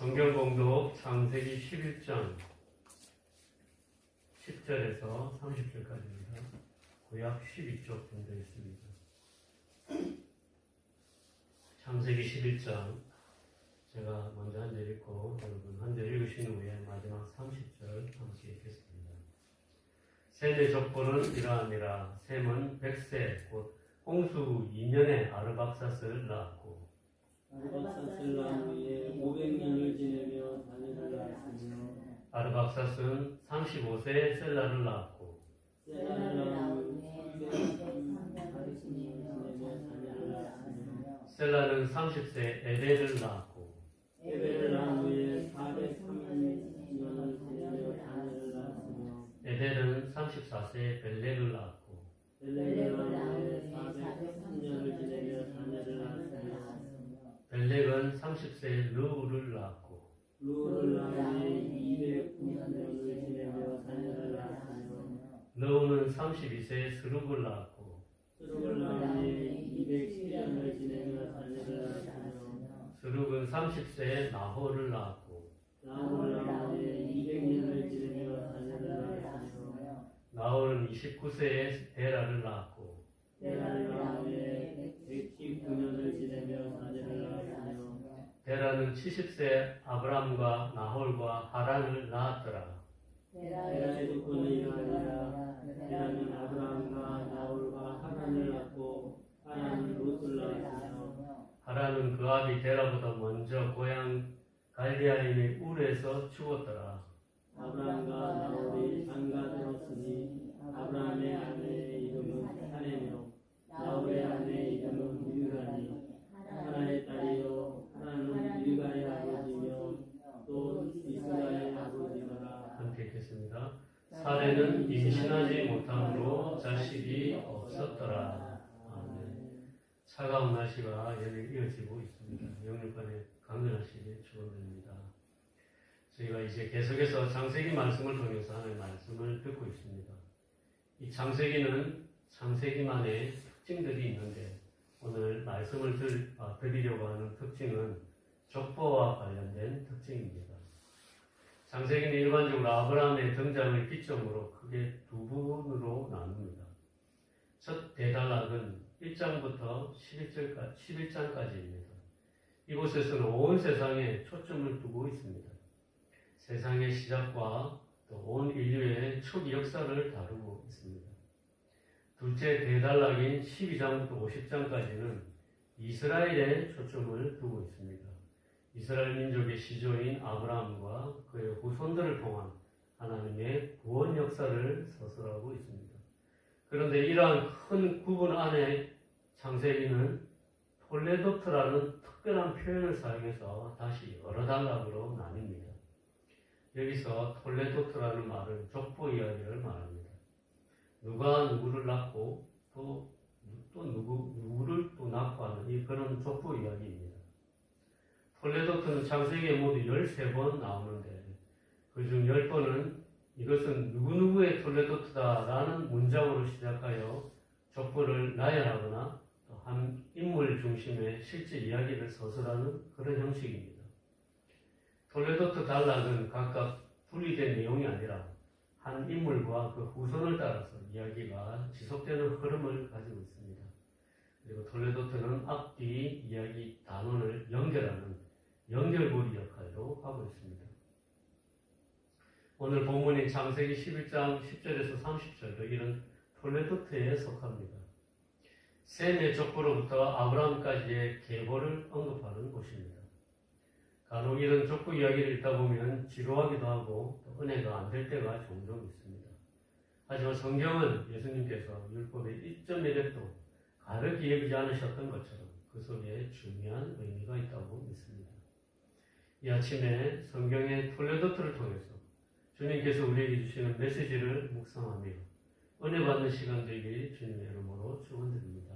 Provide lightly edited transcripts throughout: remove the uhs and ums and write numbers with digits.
성경 공독 창세기 11장 10절에서 30절까지입니다. 구약 12쪽 정도 있습니다. 창세기 11장 제가 먼저 한 절 읽고 여러분 한 절 읽으신 후에 마지막 30절 함께 읽겠습니다. 셈의 족보는 이러하니라. 셈은 100세 곧 홍수 2년에 아르박삿을 낳았고 아르박삿을 낳은 후에 500년을 지내며 자녀를 낳았으며 아르박삿은 35세에 셀라를 낳았고 셀라를 낳은 후에 303년을 지내며 자녀를 낳았으며 셀라는 30세 에벨을 낳았고 에벨을 낳은 후에 403년을 지내며 자녀를 낳았으며 에벨은 34세에 벨렉을 낳았고 벨렉을 낳은 후에 403년을 지내며 자녀를 낳았으며 벨렉은 30세에 르우를 낳았고 루를 낳은 후에 209년을 지내며 자녀를 낳았으며 르우는 32세에 스룹을 낳았고 스룹을 낳은 후에 210년을 지내며 자녀를 낳았으며 스룹은 30세에 나홀을 낳았고 나홀을 낳은 후에 200년을 지내며 자녀를 낳았으며 나홀은 29세에 데라를 낳았고 데라를 낳은 후에 119년을 지내며 자녀를 낳았으며 데라는 70세 아브람과 나홀과 하란을 낳았더라. 데라의 조건은 이러하니라. 데라는 아브라함과 나홀과 하란을 낳고 하란은 롯을 낳았으며 하란은 그 아비 데라보다 먼저 고향 갈디아인의 울에서 죽었더라. 아브라함과 나홀이 장가 들었으니 아브라함의 아내의 이름은 사레며 나홀의 아내의 이름은 밀가니 하란의 딸이요 하란은 밀가의 아버지며 또 이스라엘의 아버지더라. 함께 읽겠습니다. 사례는 임신하지 못함으로 자식이 없었더라. 아멘. 차가운 날씨가 연일 이어지고 있습니다. 영육간에 강건하시길 축원드립니다. 저희가 이제 계속해서 창세기 말씀을 통해서 하나님의 말씀을 듣고 있습니다. 이 창세기는 창세기만의 특징들이 있는데 오늘 말씀을 드리려고 하는 특징은 족보와 관련된 특징입니다. 창세기는 일반적으로 아브라함의 등장을 기점으로 크게 두 부분으로 나눕니다. 첫 대단락은 1장부터 11장까지입니다. 이곳에서는 온 세상에 초점을 두고 있습니다. 세상의 시작과 또 온 인류의 초기 역사를 다루고 있습니다. 둘째 대단락인 12장부터 50장까지는 이스라엘에 초점을 두고 있습니다. 이스라엘 민족의 시조인 아브라함과 그의 후손들을 통한 하나님의 구원 역사를 서술하고 있습니다. 그런데 이러한 큰 구분 안에 창세기는 톨레도트라는 특별한 표현을 사용해서 다시 여러 단락으로 나뉩니다. 여기서 톨레도트라는 말은 족보 이야기를 말합니다. 누가 누구를 낳고 또 누구를 또 낳고 하는 그런 족보 이야기입니다. 톨레도트는 창세기에 모두 13번 나오는데 그중 10번은 이것은 누구누구의 톨레도트다라는 문장으로 시작하여 족보를 나열하거나 또 한 인물 중심의 실제 이야기를 서술하는 그런 형식입니다. 톨레도트 단락은 각각 분리된 내용이 아니라 한 인물과 그 후손을 따라서 이야기가 지속되는 흐름을 가지고 있습니다. 그리고 톨레도트는 앞뒤 이야기 단원을 연결하는 연결고리 역할도 하고 있습니다. 오늘 본문인 창세기 11장 10절에서 30절도 이런 톨레도트에 속합니다. 셈의 족보로부터 아브라함까지의 계보를 언급하는 곳입니다. 간혹 이런 족보 이야기를 읽다 보면 지루하기도 하고 또 은혜가 안 될 때가 종종 있습니다. 하지만 성경은 예수님께서 율법의 1.1획도 가르기 여기지 않으셨던 것처럼 그 속에 중요한 의미가 있다고 믿습니다. 이 아침에 성경의 톨레도트를 통해서 주님께서 우리에게 주시는 메시지를 묵상하며 은혜 받는 시간 되길 주님의 이름으로 축원드립니다.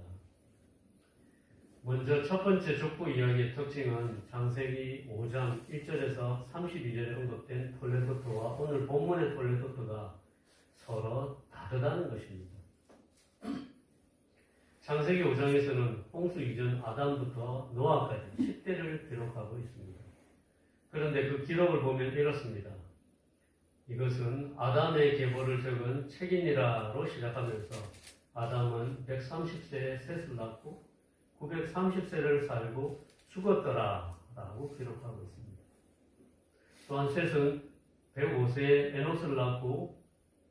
먼저 첫 번째 족보 이야기의 특징은 창세기 5장 1절에서 32절에 언급된 톨레도트와 오늘 본문의 톨레도트가 서로 다르다는 것입니다. 창세기 5장에서는 홍수 이전 아담부터 노아까지 10대를 기록하고 있습니다. 그런데 그 기록을 보면 이렇습니다. 이것은 아담의 계보를 적은 책이니라로 시작하면서 아담은 130세에 셋을 낳고 930세를 살고 죽었더라 라고 기록하고 있습니다. 또한 셋은 105세에 에노스를 낳고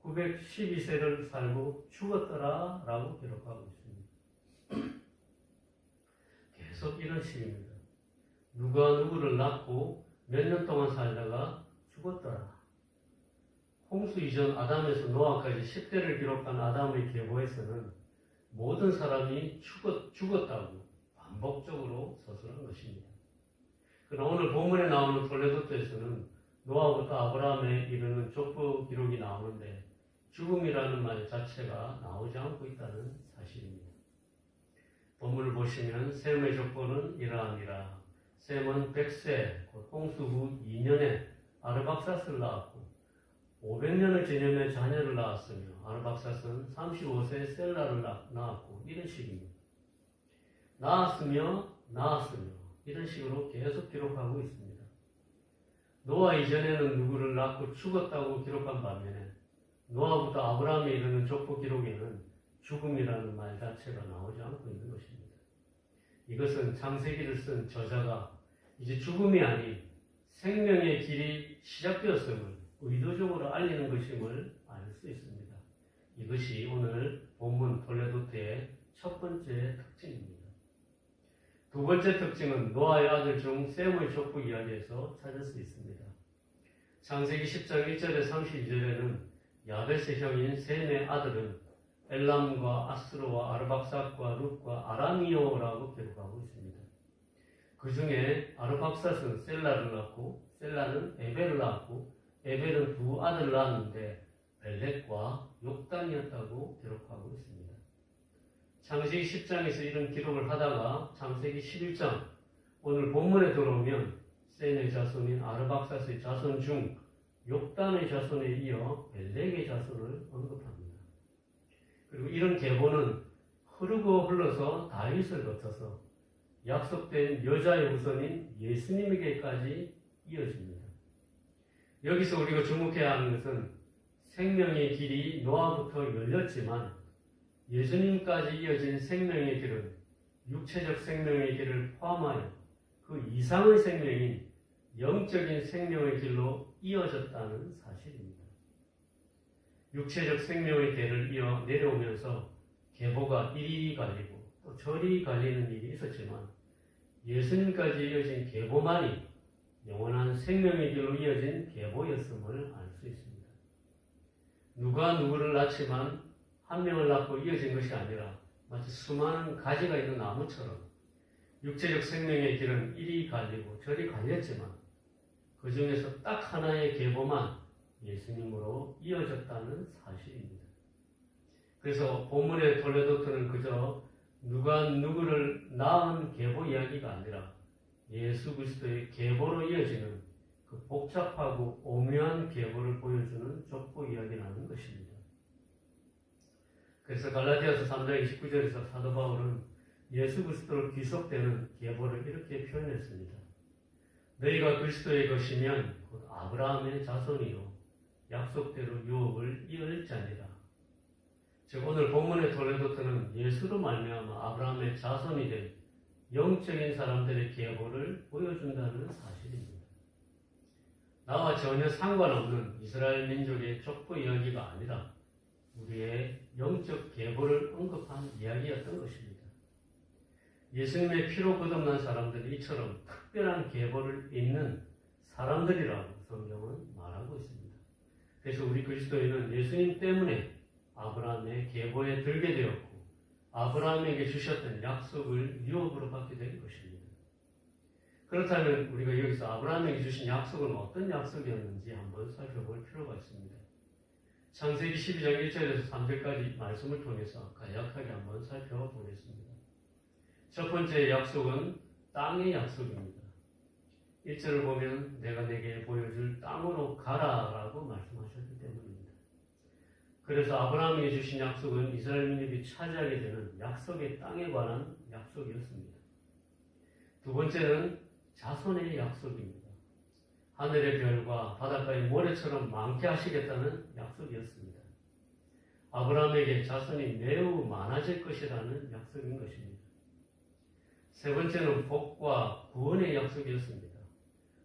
912세를 살고 죽었더라 라고 기록하고 있습니다. 계속 이런 식입니다. 누가 누구를 낳고 몇 년 동안 살다가 죽었더라. 홍수 이전 아담에서 노아까지 10대를 기록한 아담의 계보에서는 모든 사람이 죽었다고 반복적으로 서술한 것입니다. 그러나 오늘 본문에 나오는 톨레도트에서는 노아부터 아브라함에 이르는 족보 기록이 나오는데 죽음이라는 말 자체가 나오지 않고 있다는 사실입니다. 본문을 보시면 셈의 족보는 이러하니라. 셈은 100세, 곧 홍수 후 2년에 아르박사스를 낳았고 500년을 지내며 자녀를 낳았으며 아르박사스는 35세에 셀라를 낳았고 이런 식입니다. 낳았으며 이런 식으로 계속 기록하고 있습니다. 노아 이전에는 누구를 낳고 죽었다고 기록한 반면에 노아부터 아브라함에 이르는 족보 기록에는 죽음이라는 말 자체가 나오지 않고 있는 것입니다. 이것은 창세기를 쓴 저자가 이제 죽음이 아닌 생명의 길이 시작되었음을 의도적으로 알리는 것임을 알 수 있습니다. 이것이 오늘 본문 톨레도트의 첫 번째 특징입니다. 두 번째 특징은 노아의 아들 중 셈의 족보 이야기에서 찾을 수 있습니다. 창세기 10장 1절에 32절에는 야벳의 형인 셈의 아들은 엘람과 아스로와 아르박삭과 룻과 아라미오라고 기록하고 있습니다. 그 중에 아르박삭은 셀라를 낳고 셀라는 에벨을 낳고 에벨은 두 아들을 낳았는데 벨렉과 욕단이었다고 기록하고 있습니다. 창세기 10장에서 이런 기록을 하다가 창세기 11장 오늘 본문에 들어오면 셈의 자손인 아르박삭의 자손 중 욕단의 자손에 이어 벨렉의 자손을 언급합니다. 그리고 이런 계보는 흐르고 흘러서 다윗을 거쳐서 약속된 여자의 후손인 예수님에게까지 이어집니다. 여기서 우리가 주목해야 하는 것은 생명의 길이 노아부터 열렸지만 예수님까지 이어진 생명의 길은 육체적 생명의 길을 포함하여 그 이상의 생명인 영적인 생명의 길로 이어졌다는 사실입니다. 육체적 생명의 길을 이어 내려오면서 계보가 이리 갈리고 또 저리 갈리는 일이 있었지만 예수님까지 이어진 계보만이 영원한 생명의 길로 이어진 계보였음을 알 수 있습니다. 누가 누구를 낳지만 한 명을 낳고 이어진 것이 아니라 마치 수많은 가지가 있는 나무처럼 육체적 생명의 길은 이리 갈리고 저리 갈렸지만 그 중에서 딱 하나의 계보만 예수님으로 이어졌다는 사실입니다. 그래서 본문의 톨레도트는 그저 누가 누구를 낳은 계보 이야기가 아니라 예수 그리스도의 계보로 이어지는 그 복잡하고 오묘한 계보를 보여주는 족보 이야기라는 것입니다. 그래서 갈라디아서 3장 29절에서 사도 바울은 예수 그리스도로 귀속되는 계보를 이렇게 표현했습니다. 너희가 그리스도의 것이면 곧 아브라함의 자손이요 약속대로 유업을 이을 자니라. 즉 오늘 본문의 톨레도트는 예수로 말미암아 아브라함의 자손이 된 영적인 사람들의 계보를 보여준다는 사실입니다. 나와 전혀 상관없는 이스라엘 민족의 족보 이야기가 아니라 우리의 영적 계보를 언급한 이야기였던 것입니다. 예수님의 피로 거듭난 사람들이 이처럼 특별한 계보를 잇는 사람들이라고 성경은 말하고 있습니다. 그래서 우리 그리스도인은 예수님 때문에 아브라함의 계보에 들게 되었고 아브라함에게 주셨던 약속을 유업으로 받게 된 것입니다. 그렇다면 우리가 여기서 아브라함에게 주신 약속은 어떤 약속이었는지 한번 살펴볼 필요가 있습니다. 창세기 12장 1절에서 3절까지 말씀을 통해서 간략하게 한번 살펴보겠습니다. 첫 번째 약속은 땅의 약속입니다. 1절을 보면 내가 내게 보여줄 땅으로 가라라고 말씀하셨기 때문입니다. 그래서 아브라함에게 주신 약속은 이스라엘 민족이 차지하게 되는 약속의 땅에 관한 약속이었습니다. 두 번째는 자손의 약속입니다. 하늘의 별과 바닷가의 모래처럼 많게 하시겠다는 약속이었습니다. 아브라함에게 자손이 매우 많아질 것이라는 약속인 것입니다. 세 번째는 복과 구원의 약속이었습니다.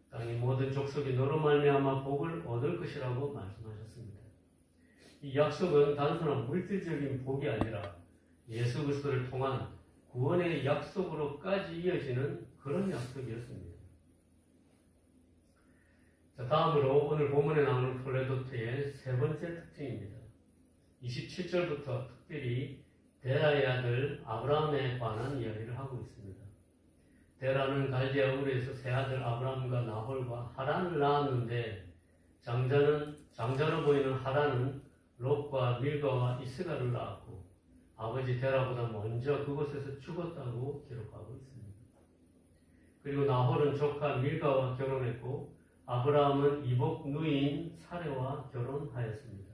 땅의 모든 족속이 너로 말미암아 복을 얻을 것이라고 말씀하셨습니다. 이 약속은 단순한 물질적인 복이 아니라 예수 그리스도를 통한 구원의 약속으로까지 이어지는 그런 약속이었습니다. 자, 다음으로 오늘 본문에 나오는 톨레도트의 세 번째 특징입니다. 27절부터 특별히 데라의 아들 아브라함에 관한 이야기를 하고 있습니다. 데라는 갈디아 우르에서 세 아들 아브라함과 나홀과 하란을 낳았는데 장자로 보이는 하란은 롯과 밀가와 이스가를 낳았고 아버지 데라보다 먼저 그곳에서 죽었다고 기록하고 있습니다. 그리고 나홀은 조카 밀가와 결혼했고 아브라함은 이복 누이인 사레와 결혼하였습니다.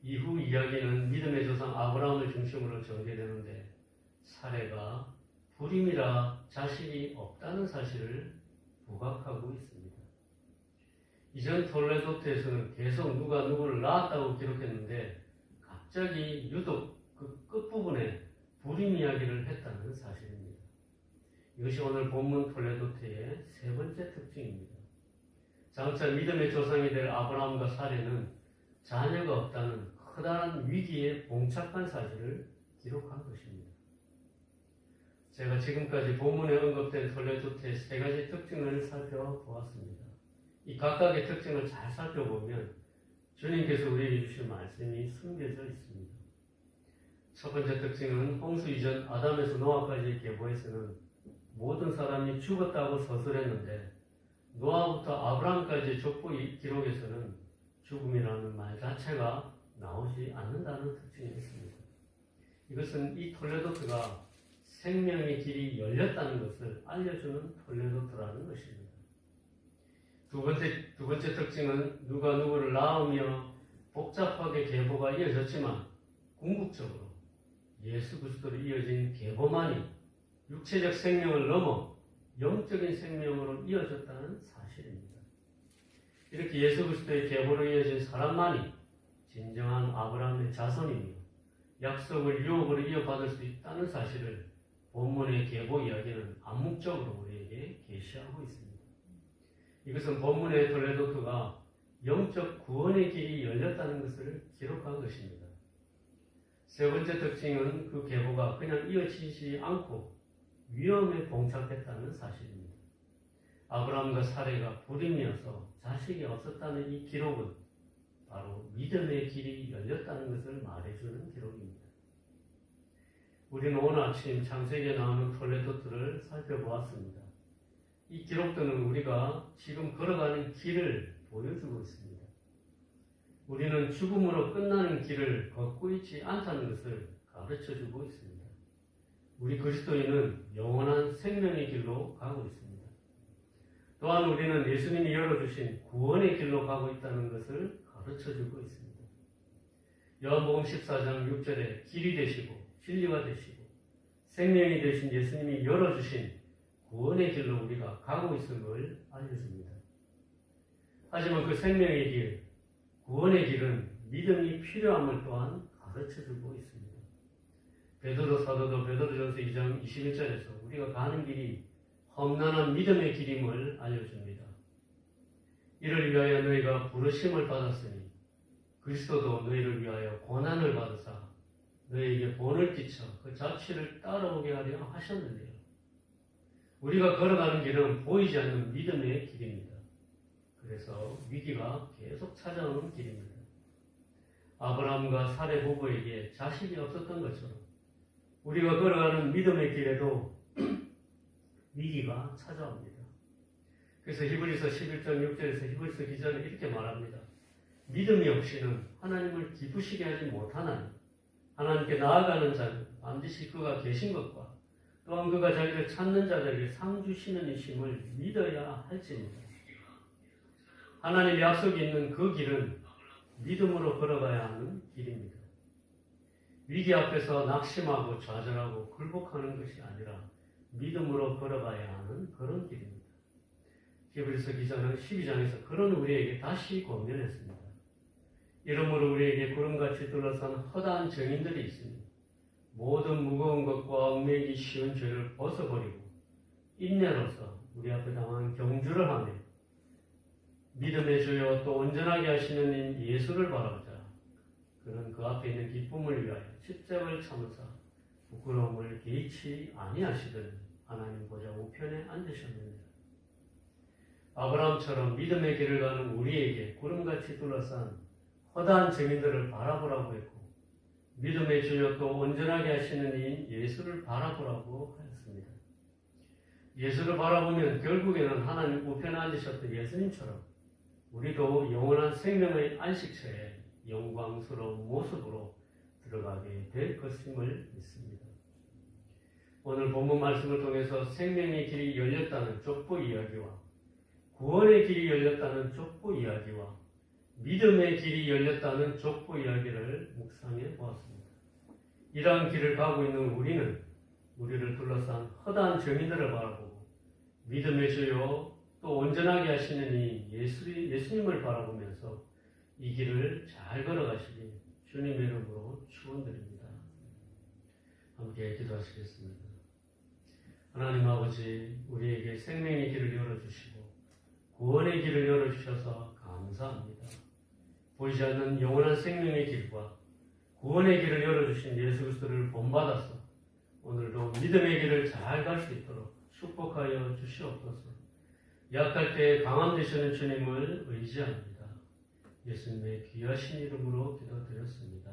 이후 이야기는 믿음의 조상 아브라함을 중심으로 전개되는데 사레가 불임이라 자식이 없다는 사실을 부각하고 있습니다. 이전 톨레도트에서는 계속 누가 누구를 낳았다고 기록했는데 갑자기 유독 그 끝부분에 불임 이야기를 했다는 사실입니다. 이것이 오늘 본문 톨레도트의 세 번째 특징입니다. 장차 믿음의 조상이 될 아브라함과 사레는 자녀가 없다는 커다란 위기에 봉착한 사실을 기록한 것입니다. 제가 지금까지 본문에 언급된 톨레도트의 세 가지 특징을 살펴보았습니다. 이 각각의 특징을 잘 살펴보면 주님께서 우리에게 주신 말씀이 숨겨져 있습니다. 첫 번째 특징은 홍수 이전 아담에서 노아까지의 계보에서는 모든 사람이 죽었다고 서술했는데 노아부터 아브라함까지의 족보 기록에서는 죽음이라는 말 자체가 나오지 않는다는 특징이 있습니다. 이것은 이 톨레도트가 생명의 길이 열렸다는 것을 알려주는 톨레도트라는 것입니다. 두 번째 특징은 누가 누구를 낳으며 복잡하게 계보가 이어졌지만 궁극적으로 예수 그리스도로 이어진 계보만이 육체적 생명을 넘어 영적인 생명으로 이어졌다는 사실입니다. 이렇게 예수 그리스도의 계보로 이어진 사람만이 진정한 아브라함의 자손이며 약속을 유업으로 이어받을 수 있다는 사실을 본문의 계보 이야기는 암묵적으로 우리에게 계시하고 있습니다. 이것은 본문의 톨레도트가 영적 구원의 길이 열렸다는 것을 기록한 것입니다. 세 번째 특징은 그 계보가 그냥 이어지지 않고 위험에 봉착했다는 사실입니다. 아브라함과 사레가 불임이어서 자식이 없었다는 이 기록은 바로 믿음의 길이 열렸다는 것을 말해주는 기록입니다. 우리는 오늘 아침 창세기에 나오는 톨레도트를 살펴보았습니다. 이 기록들은 우리가 지금 걸어가는 길을 보여주고 있습니다. 우리는 죽음으로 끝나는 길을 걷고 있지 않다는 것을 가르쳐주고 있습니다. 우리 그리스도인은 영원한 생명의 길로 가고 있습니다. 또한 우리는 예수님이 열어주신 구원의 길로 가고 있다는 것을 가르쳐주고 있습니다. 요한복음 14장 6절에 길이 되시고 진리가 되시고 생명이 되신 예수님이 열어주신 구원의 길로 우리가 가고 있음을 알려줍니다. 하지만 그 생명의 길, 구원의 길은 믿음이 필요함을 또한 가르쳐주고 있습니다. 베드로 사도도 베드로전서 2장 21절에서 우리가 가는 길이 험난한 믿음의 길임을 알려줍니다. 이를 위하여 너희가 부르심을 받았으니 그리스도도 너희를 위하여 고난을 받으사 너희에게 본을 끼쳐 그 자취를 따라오게 하려 하셨는데요. 우리가 걸어가는 길은 보이지 않는 믿음의 길입니다. 그래서 위기가 계속 찾아오는 길입니다. 아브라함과 사레 부부에게 자식이 없었던 것처럼 우리가 걸어가는 믿음의 길에도 위기가 찾아옵니다. 그래서 히브리서 11장 6절에서 히브리서 기자는 이렇게 말합니다. 믿음이 없이는 하나님을 기쁘시게 하지 못하나니 하나님께 나아가는 자는 반드시 그가 계신 것과 또한 그가 자기를 찾는 자들에게 상 주시는 이심을 믿어야 할지니라. 하나님의 약속이 있는 그 길은 믿음으로 걸어가야 하는 길입니다. 위기 앞에서 낙심하고 좌절하고 굴복하는 것이 아니라 믿음으로 걸어가야 하는 그런 길입니다. 히브리서 기자는 12장에서 그런 우리에게 다시 권면했습니다. 이러므로 우리에게 구름같이 둘러싼 허다한 증인들이 있으니 모든 무거운 것과 얽매이기 쉬운 죄를 벗어버리고 인내로서 우리 앞에 당한 경주를 하며 믿음의 주여 또 온전하게 하시는 인 예수를 바라보자. 그는 그 앞에 있는 기쁨을 위하여 십자가를 참으사 부끄러움을 개의치 아니하시더니 하나님 보좌 우편에 앉으셨느니라. 아브라함처럼 믿음의 길을 가는 우리에게 구름같이 둘러싼 허다한 증인들을 바라보라고 했고 믿음의 주여 또 온전하게 하시는 이인 예수를 바라보라고 하였습니다. 예수를 바라보면 결국에는 하나님 우편에 앉으셨던 예수님처럼 우리도 영원한 생명의 안식처에 영광스러운 모습으로 들어가게 될 것임을 믿습니다. 오늘 본문 말씀을 통해서 생명의 길이 열렸다는 족보 이야기와 구원의 길이 열렸다는 족보 이야기와 믿음의 길이 열렸다는 족보 이야기를 묵상해 보았습니다. 이러한 길을 가고 있는 우리는 우리를 둘러싼 허다한 증인들을 바라보고 믿음의 주여 또 온전하게 하시는 이 예수님을 바라보면서 이 길을 잘 걸어가시길 주님의 이름으로 축원드립니다. 함께 기도하시겠습니다. 하나님 아버지, 우리에게 생명의 길을 열어주시고 구원의 길을 열어주셔서 감사합니다. 보이지 않는 영원한 생명의 길과 구원의 길을 열어주신 예수 그리스도를 본받아서 오늘도 믿음의 길을 잘 갈 수 있도록 축복하여 주시옵소서. 약할 때 강함 되시는 주님을 의지합니다. 예수님의 귀하신 이름으로 기도드렸습니다.